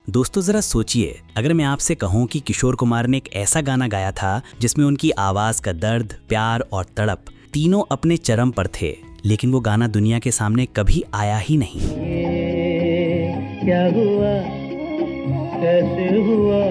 दोस्तों जरा सोचिए, अगर मैं आपसे कहूं कि किशोर कुमार ने एक ऐसा गाना गाया था जिसमें उनकी आवाज का दर्द, प्यार और तड़प तीनों अपने चरम पर थे, लेकिन वो गाना दुनिया के सामने कभी आया ही नहीं। क्या हुआ, कैसे हुआ?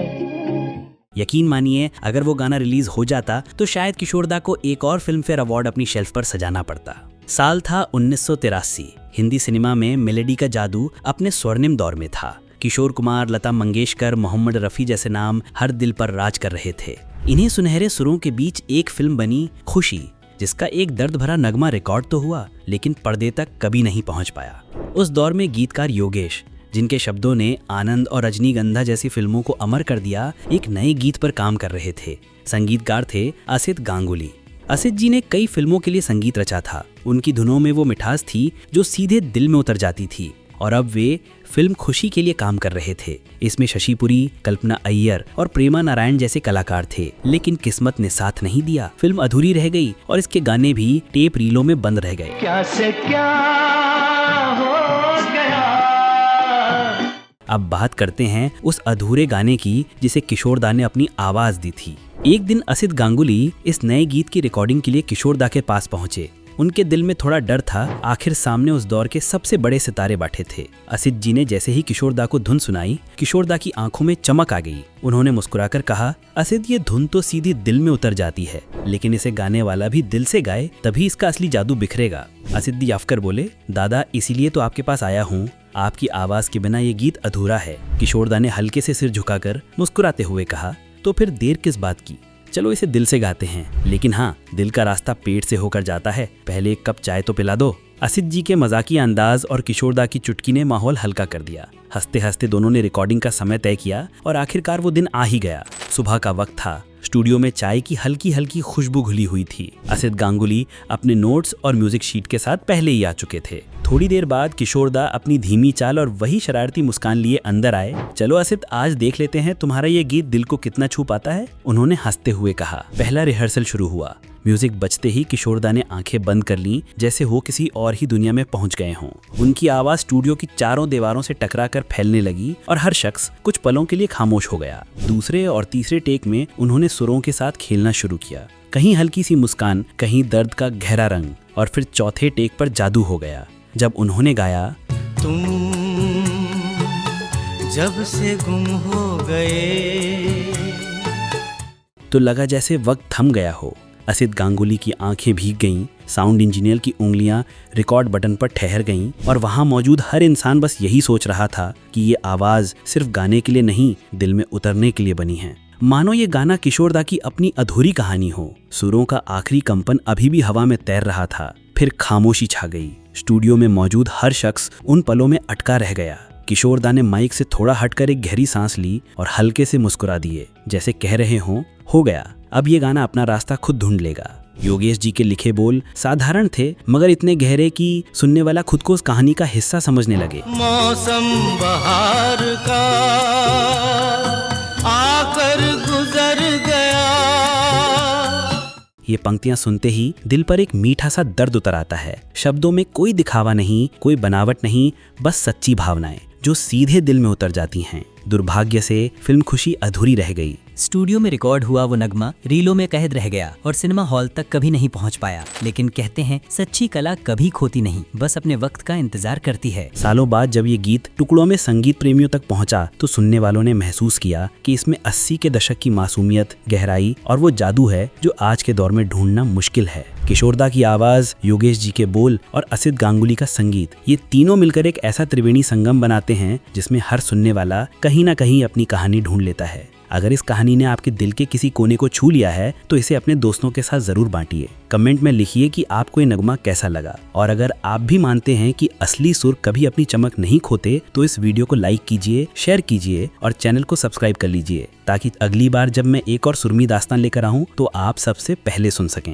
यकीन मानिए, अगर वो गाना रिलीज हो जाता तो शायद किशोरदा को एक और फिल्मफेयर अवार्ड अपनी शेल्फ पर सजाना पड़ता। साल था 1983। हिंदी सिनेमा में मेलेडी का जादू अपने स्वर्णिम दौर में था। किशोर कुमार, लता मंगेशकर, मोहम्मद रफ़ी जैसे नाम हर दिल पर राज कर रहे थे। इन्हीं सुनहरे सुरों के बीच एक फिल्म बनी खुशी, जिसका एक दर्द भरा नगमा रिकॉर्ड तो हुआ लेकिन पर्दे तक कभी नहीं पहुंच पाया। उस दौर में गीतकार योगेश, जिनके शब्दों ने आनंद और रजनीगंधा जैसी फिल्मों को अमर कर दिया, एक नए गीत पर काम कर रहे थे। संगीतकार थे असित गांगुली। असित जी ने कई फिल्मों के लिए संगीत रचा था। उनकी धुनों में वो मिठास थी जो सीधे दिल में उतर जाती थी, और अब वे फिल्म खुशी के लिए काम कर रहे थे। इसमें शशि पुरी, कल्पना अय्यर और प्रेमा नारायण जैसे कलाकार थे, लेकिन किस्मत ने साथ नहीं दिया। फिल्म अधूरी रह गई और इसके गाने भी टेप रीलों में बंद रह गए। क्या से क्या हो गया? अब बात करते हैं उस अधूरे गाने की जिसे किशोरदा ने अपनी आवाज दी थी। एक दिन असित गांगुली इस नए गीत की रिकॉर्डिंग के लिए किशोरदा के पास पहुंचे। उनके दिल में थोड़ा डर था, आखिर सामने उस दौर के सबसे बड़े सितारे बैठे थे। असित जी ने जैसे ही किशोरदा को धुन सुनाई, किशोरदा की आंखों में चमक आ गई। उन्होंने मुस्कुराकर कहा, असित, ये धुन तो सीधी दिल में उतर जाती है, लेकिन इसे गाने वाला भी दिल से गाए तभी इसका असली जादू बिखरेगा। असित जी याफकर बोले, दादा, इसीलिए तो आपके पास आया हूँ। आपकी आवाज के बिना ये गीत अधूरा है। किशोरदा ने हल्के से सिर झुकाकर मुस्कुराते हुए कहा, तो फिर देर किस बात की, चलो इसे दिल से गाते हैं। लेकिन हाँ, दिल का रास्ता पेट से होकर जाता है, पहले एक कप चाय तो पिला दो। असित जी के मजाकिया अंदाज और किशोरदा की चुटकी ने माहौल हल्का कर दिया। हंसते हंसते दोनों ने रिकॉर्डिंग का समय तय किया और आखिरकार वो दिन आ ही गया। सुबह का वक्त था। स्टूडियो में चाय की हल्की हल्की खुशबू घुली हुई थी। असित गांगुली अपने नोट्स और म्यूजिक शीट के साथ पहले ही आ चुके थे। थोड़ी देर बाद किशोरदा अपनी धीमी चाल और वही शरारती मुस्कान लिए अंदर आए। चलो असित, आज देख लेते हैं तुम्हारा ये गीत दिल को कितना छू पाता है, उन्होंने हंसते हुए कहा। पहला रिहर्सल शुरू हुआ। म्यूजिक बजते ही किशोरदा ने आंखें बंद कर लीं, जैसे वो किसी और ही दुनिया में पहुंच गए हों। उनकी आवाज स्टूडियो की चारों दीवारों से टकराकर फैलने लगी और हर शख्स कुछ पलों के लिए खामोश हो गया। दूसरे और तीसरे टेक में उन्होंने सुरों के साथ खेलना शुरू किया। कहीं हल्की सी मुस्कान, कहीं दर्द का गहरा रंग, और फिर चौथे टेक पर जादू हो गया जब उन्होंने गाया, तुम जब से गुम हो गए। तो लगा जैसे वक्त थम गया हो। असित गांगुली की आंखें भीग गईं, साउंड इंजीनियर की उंगलियां रिकॉर्ड बटन पर ठहर गईं, और वहां मौजूद हर इंसान बस यही सोच रहा था कि ये आवाज सिर्फ गाने के लिए नहीं, दिल में उतरने के लिए बनी है। मानो ये गाना किशोरदा की अपनी अधूरी कहानी हो। सुरों का आखिरी कंपन अभी भी हवा में तैर रहा था। फिर खामोशी छा गई। स्टूडियो में मौजूद हर शख्स उन पलों में अटका रह गया। किशोरदा ने माइक से थोड़ा हटकर एक गहरी सांस ली और हल्के से मुस्कुरा दिए, जैसे कह रहे हों, हो गया, अब ये गाना अपना रास्ता खुद ढूंढ लेगा। योगेश जी के लिखे बोल साधारण थे, मगर इतने गहरे कि सुनने वाला खुद को उस कहानी का हिस्सा समझने लगे। मौसम बहार का आकर गुजर गया। ये पंक्तियां सुनते ही दिल पर एक मीठा सा दर्द उतर आता है। शब्दों में कोई दिखावा नहीं, कोई बनावट नहीं, बस सच्ची भावनाएं जो सीधे दिल में उतर जाती हैं। दुर्भाग्य से फिल्म खुशी अधूरी रह गई। स्टूडियो में रिकॉर्ड हुआ वो नगमा रीलों में कैद रह गया और सिनेमा हॉल तक कभी नहीं पहुंच पाया। लेकिन कहते हैं, सच्ची कला कभी खोती नहीं, बस अपने वक्त का इंतजार करती है। सालों बाद जब ये गीत टुकड़ों में संगीत प्रेमियों तक पहुंचा, तो सुनने वालों ने महसूस किया कि इसमें 80 के दशक की मासूमियत, गहराई और वो जादू है जो आज के दौर में ढूंढना मुश्किल है। किशोरदा की आवाज, योगेश जी के बोल और असित गांगुली का संगीत, ये तीनों मिलकर एक ऐसा त्रिवेणी संगम बनाते हैं जिसमें हर सुनने वाला कहीं ना कहीं अपनी कहानी ढूंढ लेता है। अगर इस कहानी ने आपके दिल के किसी कोने को छू लिया है तो इसे अपने दोस्तों के साथ जरूर बांटिए। कमेंट में लिखिए कि आपको ये नगमा कैसा लगा, और अगर आप भी मानते हैं कि असली सुर कभी अपनी चमक नहीं खोते तो इस वीडियो को लाइक कीजिए, शेयर कीजिए और चैनल को सब्सक्राइब कर लीजिए, ताकि अगली बार जब मैं एक और सुरमी दास्तान लेकर आऊं तो आप सबसे पहले सुन सकें।